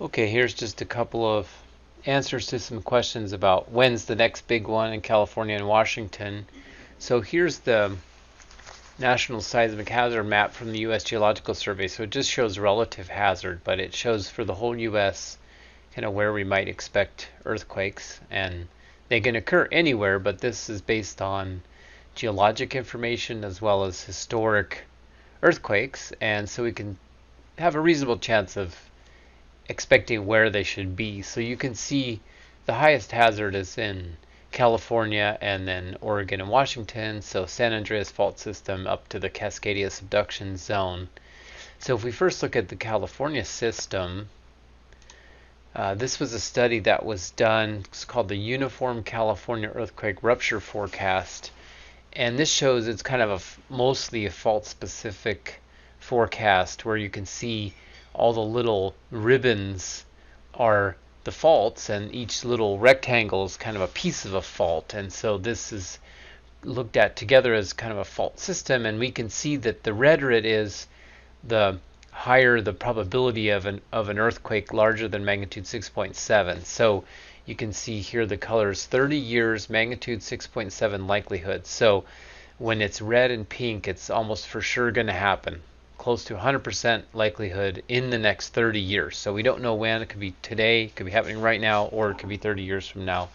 Okay, here's just a couple of answers to some questions about when's the next big one in California and Washington. So here's the National Seismic Hazard Map from the U.S. Geological Survey. So it just shows relative hazard, but it shows for the whole U.S. kind of where we might expect earthquakes. And they can occur anywhere, but this is based on geologic information as well as historic earthquakes. And so we can have a reasonable chance of expecting where they should be. So you can see the highest hazard is in California and then Oregon and Washington. So San Andreas Fault System up to the Cascadia subduction zone. So if we first look at the California system, this was a study that was done. It's called the Uniform California Earthquake Rupture Forecast. And this shows it's kind of mostly a fault-specific forecast where you can see all the little ribbons are the faults, and each little rectangle is kind of a piece of a fault. And so this is looked at together as kind of a fault system, and we can see that the redder it is, the higher the probability of an earthquake larger than magnitude 6.7. So you can see here the colors 30 years, magnitude 6.7 likelihood. So when it's red and pink, it's almost for sure going to happen. Close to 100% likelihood in the next 30 years. So we don't know when. It could be today, it could be happening right now, or it could be 30 years from now,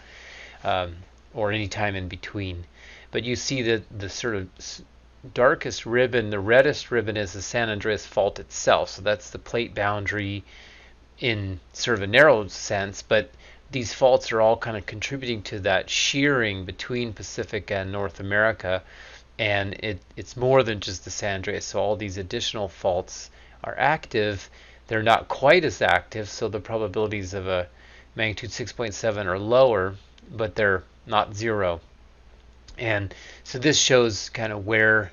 or any time in between. But you see that the sort of darkest ribbon, the reddest ribbon, is the San Andreas Fault itself. So that's the plate boundary in sort of a narrow sense, but these faults are all kind of contributing to that shearing between Pacific and North America. And it's more than just the San Andreas. So all these additional faults are active. They're not quite as active, so the probabilities of a magnitude 6.7 are lower, but they're not zero. And so this shows kind of where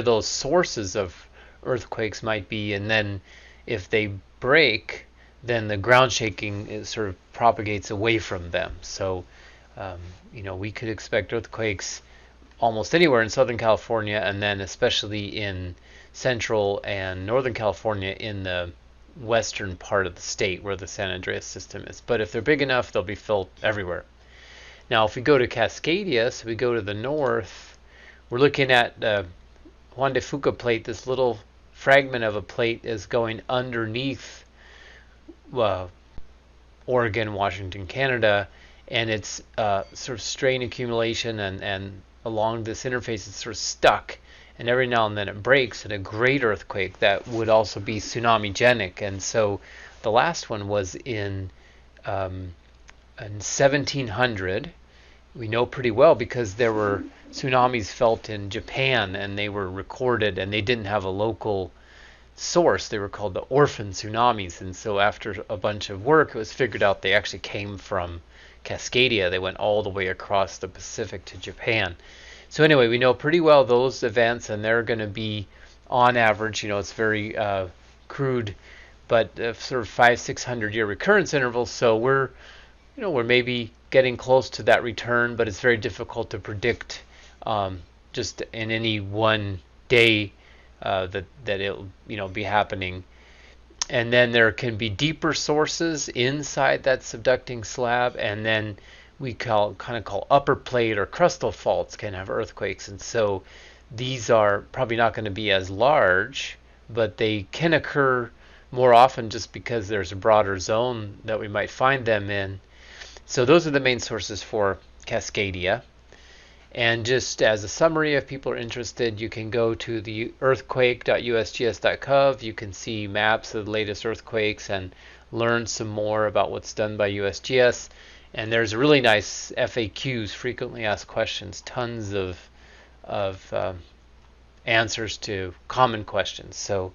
those sources of earthquakes might be, and then if they break, then the ground shaking sort of propagates away from them. So we could expect earthquakes almost anywhere in Southern California, and then especially in Central and Northern California in the western part of the state where the San Andreas system is. But if they're big enough, they'll be felt everywhere. Now, if we go to Cascadia, so we go to the north, we're looking at the Juan de Fuca plate. This little fragment of a plate is going underneath Oregon, Washington, Canada, and it's sort of strain accumulation, and along this interface it's sort of stuck, and every now and then it breaks in a great earthquake that would also be tsunami-genic. And so the last one was in 1700. We know pretty well because there were tsunamis felt in Japan, and they were recorded, and they didn't have a local source. They were called the orphan tsunamis. And so after a bunch of work, it was figured out they actually came from Cascadia. They went all the way across the Pacific to Japan. So anyway, we know pretty well those events, and they're going to be, on average, it's very crude, but sort of 500-600 year recurrence intervals. So we're maybe getting close to that return, but it's very difficult to predict just in any one day that it'll be happening. And then there can be deeper sources inside that subducting slab, and then we call upper plate or crustal faults can have earthquakes. And so these are probably not going to be as large, but they can occur more often just because there's a broader zone that we might find them in. So those are the main sources for Cascadia. And just as a summary, if people are interested, you can go to the earthquake.usgs.gov. You can see maps of the latest earthquakes and learn some more about what's done by USGS. And there's really nice FAQs, frequently asked questions, tons of answers to common questions. So